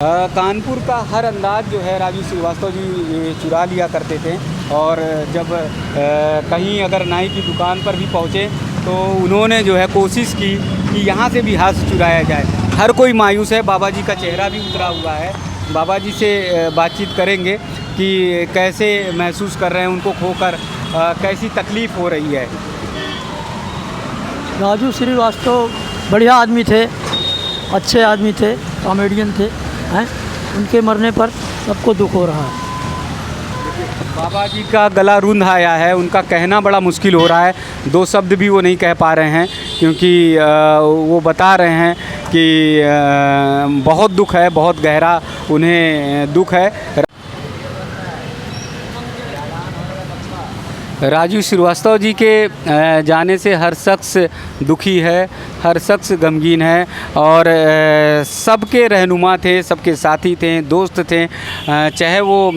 कानपुर का हर अंदाज जो है राजू श्रीवास्तव जी चुरा लिया करते थे। और जब कहीं अगर नाई की दुकान पर भी पहुँचे तो उन्होंने जो है कोशिश की कि यहाँ से भी हाथ चुराया जाए। हर कोई मायूस है, बाबा जी का चेहरा भी उतरा हुआ है। बाबा जी से बातचीत करेंगे कि कैसे महसूस कर रहे हैं उनको खोकर, कैसी तकलीफ़ हो रही है। राजू श्रीवास्तव बढ़िया आदमी थे, अच्छे आदमी थे, कॉमेडियन थे हैं। उनके मरने पर सबको दुख हो रहा है। बाबा जी का गला रूंध आया है, उनका कहना बड़ा मुश्किल हो रहा है। दो शब्द भी वो नहीं कह पा रहे हैं क्योंकि वो बता रहे हैं कि बहुत दुख है, बहुत गहरा उन्हें दुख है। राजू श्रीवास्तव जी के जाने से हर शख्स दुखी है, हर शख्स गमगीन है और सबके रहनुमा थे, सबके साथी थे, दोस्त थे। चाहे वो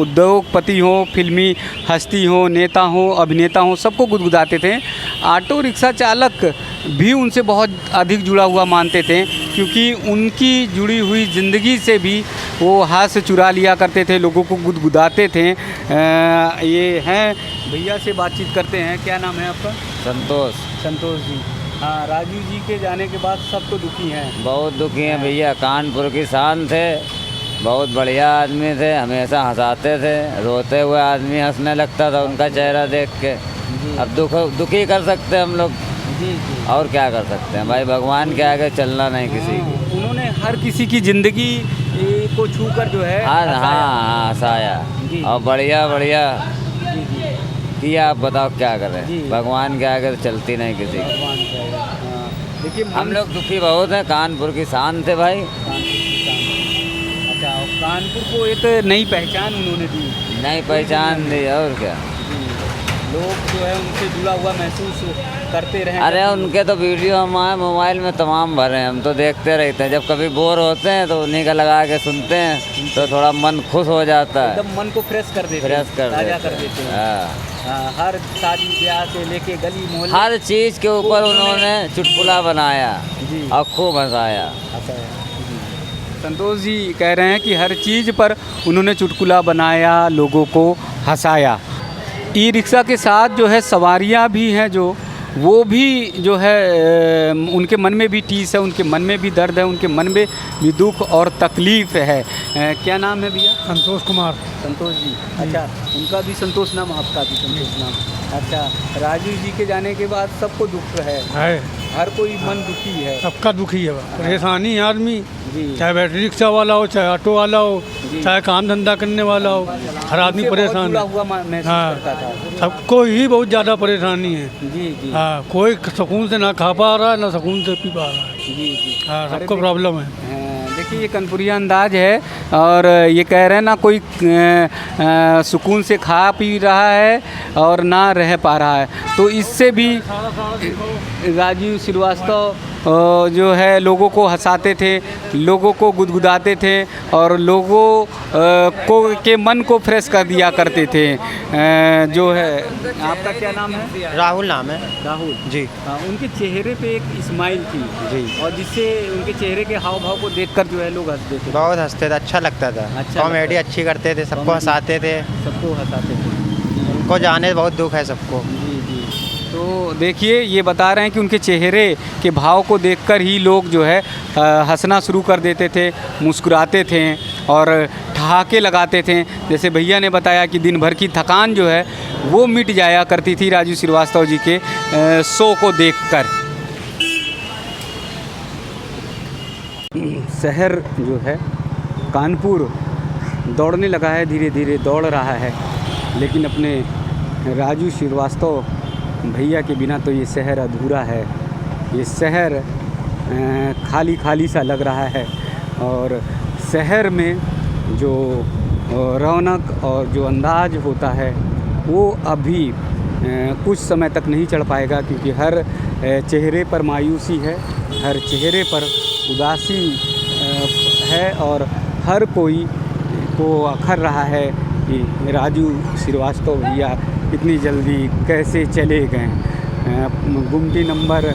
उद्योगपति हों, फिल्मी हस्ती हों, नेता हों, अभिनेता हों, सबको गुदगुदाते थे। ऑटो रिक्शा चालक भी उनसे बहुत अधिक जुड़ा हुआ मानते थे क्योंकि उनकी जुड़ी हुई ज़िंदगी से भी वो हाथ से चुरा लिया करते थे, लोगों को गुदगुदाते थे। ये हैं भैया से बातचीत करते हैं। क्या नाम है आपका? संतोष। संतोष जी। हाँ, राजू जी के जाने के बाद सब तो दुखी हैं। बहुत दुखी हैं भैया। कानपुर की शान थे, बहुत बढ़िया आदमी थे, हमेशा हंसाते थे। रोते हुए आदमी हंसने लगता था उनका चेहरा देख के। अब दुखी कर सकते हैं हम लोग जी। और क्या कर सकते हैं भाई, भगवान के आगे चलना नहीं किसी की। उन्होंने हर किसी की ज़िंदगी को छूकर जो है हाँ हंसाया और बढ़िया किया। आप बताओ क्या करें, भगवान के आगे तो चलती नहीं किसी की। देखिए हम लोग दुखी बहुत हैं, कानपुर की शान थे भाई। अच्छा, कानपुर को एक नई पहचान उन्होंने दी। नई पहचान दी और क्या। लोग जो है उनसे जुड़ा हुआ महसूस करते रहे। अरे उनके तो वीडियो हमारे मोबाइल में तमाम भरे हैं, हम तो देखते रहते हैं। जब कभी बोर होते हैं तो उन्हीं का लगा के सुनते हैं तो थोड़ा मन खुश हो जाता है, एकदम मन को फ्रेश कर देते हैं, ताजा कर देते हैं। हर शादी ब्याह से लेके गली मोहल्ले हर चीज़ के ऊपर उन्होंने चुटकुला बनाया और खूब हंसाया। संतोष जी कह रहे हैं कि हर चीज़ पर उन्होंने चुटकुला बनाया, लोगों को हंसाया। ई रिक्शा के साथ जो है सवारियां भी हैं, जो वो भी जो है उनके मन में भी टीस है, उनके मन में भी दर्द है, उनके मन में भी दुख और तकलीफ़ है। क्या नाम है भैया? संतोष कुमार। संतोष जी। अच्छा, उनका भी संतोष नाम, आपका भी संतोष नाम। अच्छा, राजू जी के जाने के बाद सबको दुख है, हर कोई मन दुखी है, सबका दुखी है। परेशानी आदमी, चाहे बैटरी रिक्शा वाला हो, चाहे ऑटो वाला हो, चाहे काम धंधा करने वाला हो, हर आदमी परेशान है। हाँ, सबको ही बहुत ज़्यादा परेशानी है। जी। हाँ, कोई सुकून से ना खा पा रहा है, ना सुकून से पी पा रहा है। जी। हाँ, सबको प्रॉब्लम है। देखिए ये कानपुरिया अंदाज है और ये कह रहे हैं ना कोई सुकून से खा पी रहा है और ना रह पा रहा है। तो इससे भी राजू श्रीवास्तव जो है लोगों को हंसाते थे, लोगों को गुदगुदाते थे और लोगों को के मन को फ्रेश कर दिया करते थे। जो है, आपका क्या नाम है? राहुल नाम है। राहुल जी। उनके चेहरे पे एक स्माइल थी जी, और जिससे उनके चेहरे के हाव भाव को देखकर जो है लोग हंसते थे, बहुत हंसते थे, अच्छा लगता था। अच्छा कॉमेडी अच्छी करते थे, सबको हंसाते थे। सबको हंसाते थे। उनको जाने बहुत दुख है सबको। जी। तो देखिए ये बता रहे हैं कि उनके चेहरे के भाव को देखकर ही लोग जो है हंसना शुरू कर देते थे, मुस्कुराते थे और ठहाके लगाते थे। जैसे भैया ने बताया कि दिन भर की थकान जो है वो मिट जाया करती थी राजू श्रीवास्तव जी के शो को देखकर। शहर जो है कानपुर दौड़ने लगा है, धीरे धीरे दौड़ रहा है, लेकिन अपने राजू श्रीवास्तव भैया के बिना तो ये शहर अधूरा है। ये शहर खाली खाली सा लग रहा है और शहर में जो रौनक और जो अंदाज होता है वो अभी कुछ समय तक नहीं चढ़ पाएगा क्योंकि हर चेहरे पर मायूसी है, हर चेहरे पर उदासी है और हर कोई को अखर रहा है कि राजू श्रीवास्तव भैया इतनी जल्दी कैसे चले गए। गुमटी नंबर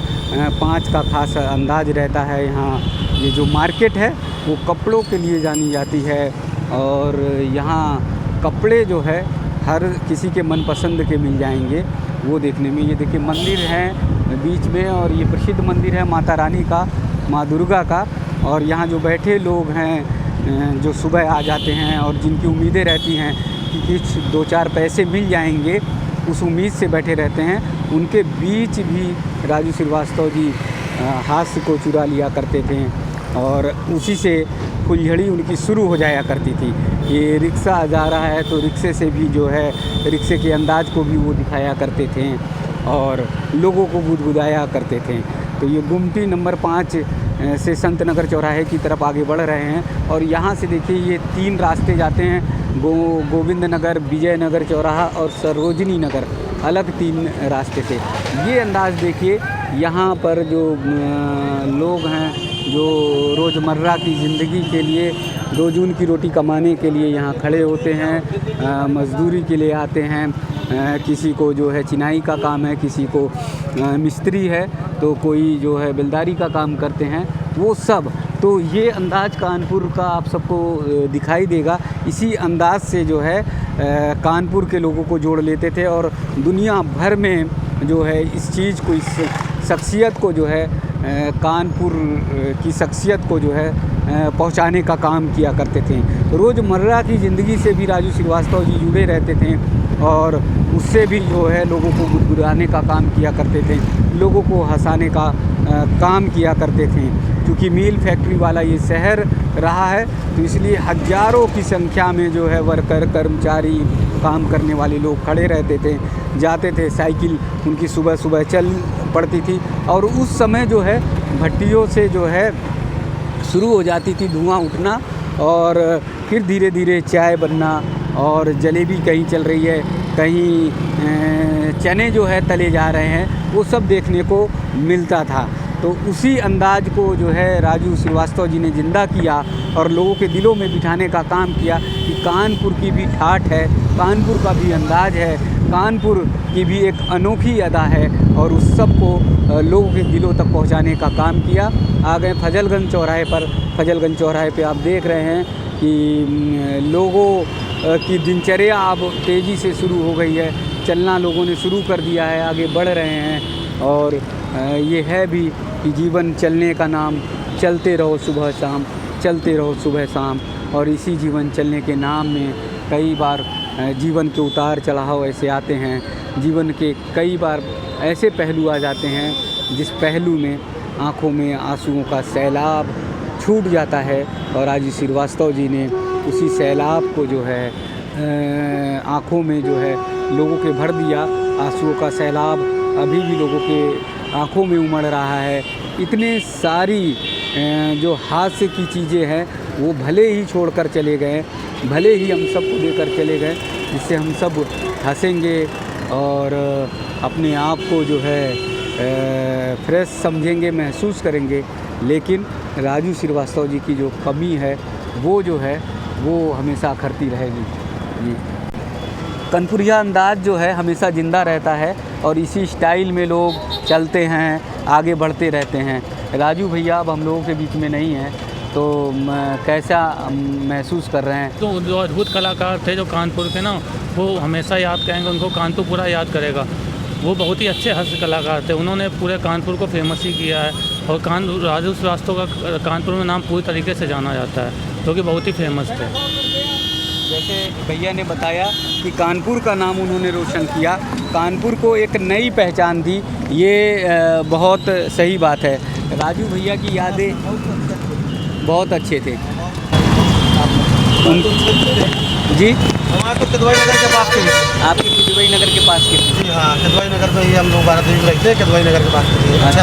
5 का खास अंदाज रहता है यहाँ ये जो मार्केट है वो कपड़ों के लिए जानी जाती है और यहाँ कपड़े जो है हर किसी के मनपसंद के मिल जाएंगे वो देखने में। ये देखिए मंदिर है बीच में और ये प्रसिद्ध मंदिर है माता रानी का, माँ दुर्गा का। और यहाँ जो बैठे लोग हैं जो सुबह आ जाते हैं और जिनकी उम्मीदें रहती हैं कि कुछ 2-4 पैसे मिल जाएंगे, उस उम्मीद से बैठे रहते हैं, उनके बीच भी राजू श्रीवास्तव जी हास्य को चुरा लिया करते थे और उसी से फुलझड़ी उनकी शुरू हो जाया करती थी। ये रिक्शा जा रहा है तो रिक्शे से भी जो है रिक्शे के अंदाज को भी वो दिखाया करते थे और लोगों को गुदगुदाया करते थे। तो ये गुमटी नंबर 5 से संत नगर चौराहे की तरफ आगे बढ़ रहे हैं और यहाँ से देखिए ये 3 रास्ते जाते हैं, गोविंद नगर, विजय नगर चौराहा और सरोजनी नगर, अलग 3 रास्ते थे। ये अंदाज़ देखिए यहाँ पर जो लोग हैं जो रोज़मर्रा की ज़िंदगी के लिए 2 जून की रोटी कमाने के लिए यहाँ खड़े होते हैं, मज़दूरी के लिए आते हैं। किसी को जो है चिनाई का काम है, किसी को मिस्त्री है, तो कोई जो है बेलदारी का काम करते हैं, वो सब। तो ये अंदाज़ कानपुर का आप सबको दिखाई देगा। इसी अंदाज़ से जो है कानपुर के लोगों को जोड़ लेते थे और दुनिया भर में जो है इस चीज़ को, इस शख्सियत को जो है कानपुर की शख्सियत को जो है पहुंचाने का काम किया करते थे। रोज़मर्रा की ज़िंदगी से भी राजू श्रीवास्तव जी जुड़े रहते थे और उससे भी जो है लोगों को गुदगुदाने का काम किया करते थे, लोगों को हंसाने का काम किया करते थे। क्योंकि मील फैक्ट्री वाला ये शहर रहा है तो इसलिए हज़ारों की संख्या में जो है वर्कर, कर्मचारी, काम करने वाले लोग खड़े रहते थे, जाते थे। साइकिल उनकी सुबह सुबह चल पड़ती थी और उस समय जो है भट्टियों से जो है शुरू हो जाती थी धुआं उठना और फिर धीरे धीरे चाय बनना और जलेबी कहीं चल रही है, कहीं चने जो है तले जा रहे हैं, वो सब देखने को मिलता था। तो उसी अंदाज को जो है राजू श्रीवास्तव जी ने ज़िंदा किया और लोगों के दिलों में बिठाने का काम किया कि कानपुर की भी ठाठ है, कानपुर का भी अंदाज है, कानपुर की भी एक अनोखी अदा है और उस सब को लोगों के दिलों तक पहुंचाने का काम किया। आ गए फजलगंज चौराहे पर। फजलगंज चौराहे पे आप देख रहे हैं कि लोगों की दिनचर्या अब तेज़ी से शुरू हो गई है, चलना लोगों ने शुरू कर दिया है, आगे बढ़ रहे हैं। और ये है भी कि जीवन चलने का नाम, चलते रहो सुबह शाम, चलते रहो सुबह शाम। और इसी जीवन चलने के नाम में कई बार जीवन के उतार चढ़ाव ऐसे आते हैं, जीवन के कई बार ऐसे पहलू आ जाते हैं जिस पहलू में आँखों में आंसुओं का सैलाब छूट जाता है। और राजू श्रीवास्तव जी ने उसी सैलाब को जो है आँखों में जो है लोगों के भर दिया। आंसुओं का सैलाब अभी भी लोगों के आँखों में उमड़ रहा है। इतने सारी जो हास्य की चीज़ें हैं वो भले ही छोड़कर चले गए, भले ही हम सबको देकर चले गए, जिससे हम सब हंसेंगे और अपने आप को जो है फ्रेश समझेंगे, महसूस करेंगे। लेकिन राजू श्रीवास्तव जी की जो कमी है वो जो है वो हमेशा अखरती रहेगी। जी, कानपुरिया अंदाज़ जो है हमेशा ज़िंदा रहता है और इसी स्टाइल में लोग चलते हैं, आगे बढ़ते रहते हैं। राजू भैया अब हम लोगों के बीच में नहीं हैं, तो कैसा महसूस कर रहे हैं? तो जो अद्भुत कलाकार थे जो कानपुर के ना, वो हमेशा याद करेंगे, उनको कानपुर पूरा याद करेगा। वो बहुत ही अच्छे हास्य कलाकार थे, उन्होंने पूरे कानपुर को फेमस ही किया है और राजू श्रीवास्तव का कानपुर में नाम पूरी तरीके से जाना जाता है क्योंकि बहुत ही फेमस थे। जैसे भैया ने बताया कि कानपुर का नाम उन्होंने रोशन किया, कानपुर को एक नई पहचान दी, ये बहुत सही बात है। राजू भैया की यादें बहुत अच्छे थे। जी, हमारे तो कदवाई नगर के पास के हैं। आपके कदवाई नगर के पास के? जी हाँ, कदवाई नगर में ही हम लोग 12 दिन रहते हैं, कदवाई नगर के पास के। अच्छा,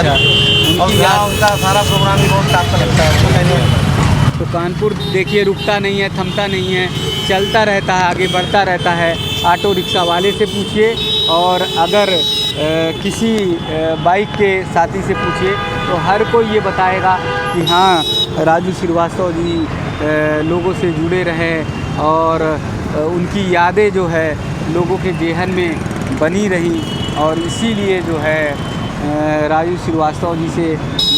और यहाँ उनका सारा प्रोग्राम भी बहुत टाप का लगता है। तो कानपुर देखिए रुकता नहीं है, थमता नहीं है, चलता रहता है, आगे बढ़ता रहता है। ऑटो रिक्शा वाले से पूछिए और अगर किसी बाइक के साथी से पूछिए तो हर कोई ये बताएगा कि हाँ, राजू श्रीवास्तव जी लोगों से जुड़े रहे और उनकी यादें जो है लोगों के जेहन में बनी रही और इसीलिए जो है राजू श्रीवास्तव जी से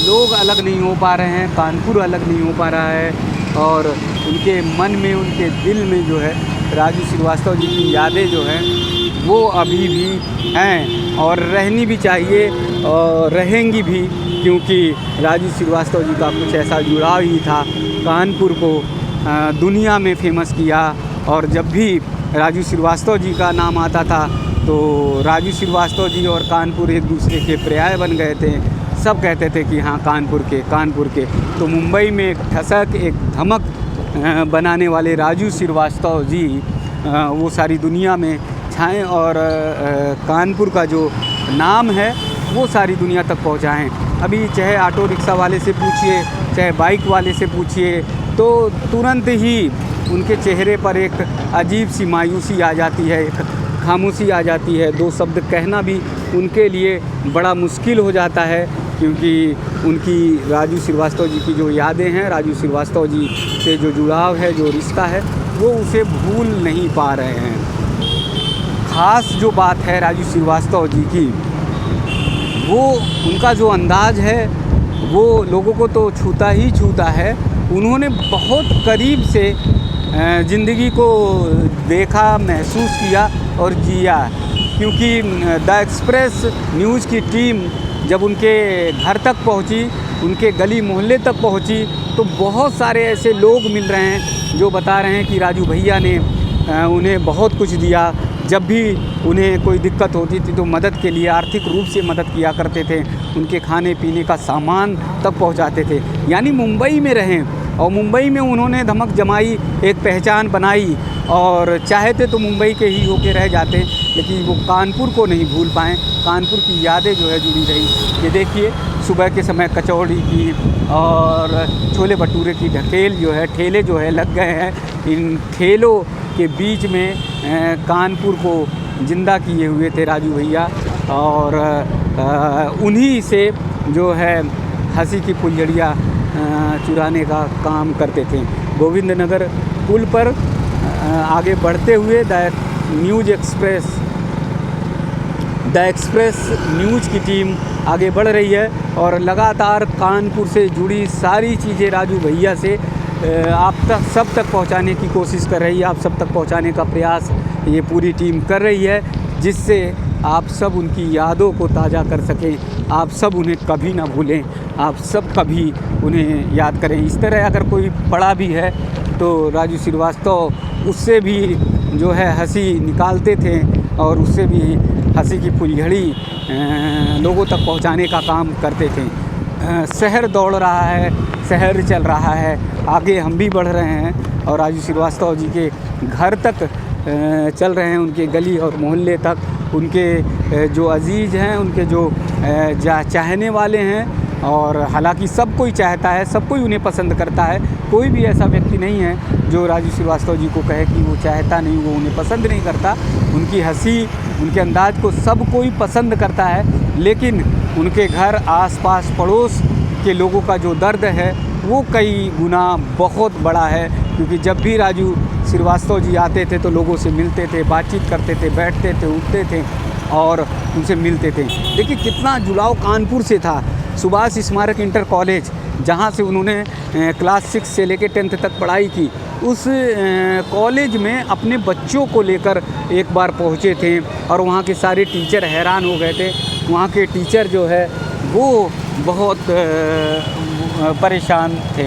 लोग अलग नहीं हो पा रहे हैं, कानपुर अलग नहीं हो पा रहा है और उनके मन में, उनके दिल में जो है राजू श्रीवास्तव जी की यादें जो हैं वो अभी भी हैं और रहनी भी चाहिए और रहेंगी भी, क्योंकि राजू श्रीवास्तव जी का कुछ ऐसा जुड़ाव ही था, कानपुर को दुनिया में फेमस किया। और जब भी राजू श्रीवास्तव जी का नाम आता था तो राजू श्रीवास्तव जी और कानपुर एक दूसरे के पर्याय बन गए थे। सब कहते थे कि हाँ कानपुर के। तो मुंबई में एक ठसक, एक धमक बनाने वाले राजू श्रीवास्तव जी वो सारी दुनिया में छाएं और कानपुर का जो नाम है वो सारी दुनिया तक पहुंचाएं। अभी चाहे ऑटो रिक्शा वाले से पूछिए, चाहे बाइक वाले से पूछिए, तो तुरंत ही उनके चेहरे पर एक अजीब सी मायूसी आ जाती है, एक खामोशी आ जाती है। दो शब्द कहना भी उनके लिए बड़ा मुश्किल हो जाता है, क्योंकि उनकी राजू श्रीवास्तव जी की जो यादें हैं, राजू श्रीवास्तव जी से जो जुड़ाव है, जो रिश्ता है, वो उसे भूल नहीं पा रहे हैं। ख़ास जो बात है राजू श्रीवास्तव जी की, वो उनका जो अंदाज़ है वो लोगों को तो छूता ही छूता है। उन्होंने बहुत करीब से ज़िंदगी को देखा, महसूस किया और जिया, क्योंकि द एक्सप्रेस न्यूज़ की टीम जब उनके घर तक पहुंची, उनके गली मोहल्ले तक पहुंची, तो बहुत सारे ऐसे लोग मिल रहे हैं जो बता रहे हैं कि राजू भैया ने उन्हें बहुत कुछ दिया। जब भी उन्हें कोई दिक्कत होती थी तो मदद के लिए आर्थिक रूप से मदद किया करते थे, उनके खाने पीने का सामान तक पहुंचाते थे। यानी मुंबई में रहें और मुंबई में उन्होंने धमक जमाई, एक पहचान बनाई और चाहते तो मुंबई के ही होके रह जाते, लेकिन वो कानपुर को नहीं भूल पाएँ। कानपुर की यादें जो है जुड़ी रही। ये देखिए सुबह के समय कचौड़ी की और छोले भटूरे की ढकेल जो है, ठेले जो है लग गए हैं। इन ठेलों के बीच में कानपुर को ज़िंदा किए हुए थे राजू भैया और उन्हीं से जो है हंसी की फुलझड़ियाँ चुराने का काम करते थे। गोविंद नगर पुल पर आगे बढ़ते हुए द एक्सप्रेस न्यूज़ की टीम आगे बढ़ रही है और लगातार कानपुर से जुड़ी सारी चीज़ें राजू भैया से आप तक सब तक पहुंचाने की कोशिश कर रही है, आप सब तक पहुंचाने का प्रयास ये पूरी टीम कर रही है, जिससे आप सब उनकी यादों को ताज़ा कर सकें, आप सब उन्हें कभी ना भूलें, आप सब कभी उन्हें याद करें। इस तरह अगर कोई पड़ा भी है तो राजू श्रीवास्तव उससे भी जो है हंसी निकालते थे और उससे भी हंसी की फुलझड़ी लोगों तक पहुंचाने का काम करते थे। शहर दौड़ रहा है, शहर चल रहा है, आगे हम भी बढ़ रहे हैं और राजू श्रीवास्तव जी के घर तक चल रहे हैं, उनके गली और मोहल्ले तक, उनके जो अजीज़ हैं, उनके जो चाहने वाले हैं। और हालांकि सब कोई चाहता है, सब कोई उन्हें पसंद करता है, कोई भी ऐसा व्यक्ति नहीं है जो राजू श्रीवास्तव जी को कहे कि वो चाहता नहीं, वो उन्हें पसंद नहीं करता। उनकी हंसी, उनके अंदाज को सब कोई पसंद करता है, लेकिन उनके घर आसपास पड़ोस के लोगों का जो दर्द है वो कई गुना बहुत बड़ा है, क्योंकि जब भी राजू श्रीवास्तव जी आते थे तो लोगों से मिलते थे, बातचीत करते थे, बैठते थे, उठते थे और उनसे मिलते थे। देखिए कितना जुड़ाव कानपुर से था। सुभाष स्मारक इंटर कॉलेज, जहाँ से उन्होंने क्लास 6 से लेकर 10th तक पढ़ाई की, उस कॉलेज में अपने बच्चों को लेकर एक बार पहुँचे थे और वहाँ के सारे टीचर हैरान हो गए थे। वहाँ के टीचर जो है वो बहुत परेशान थे।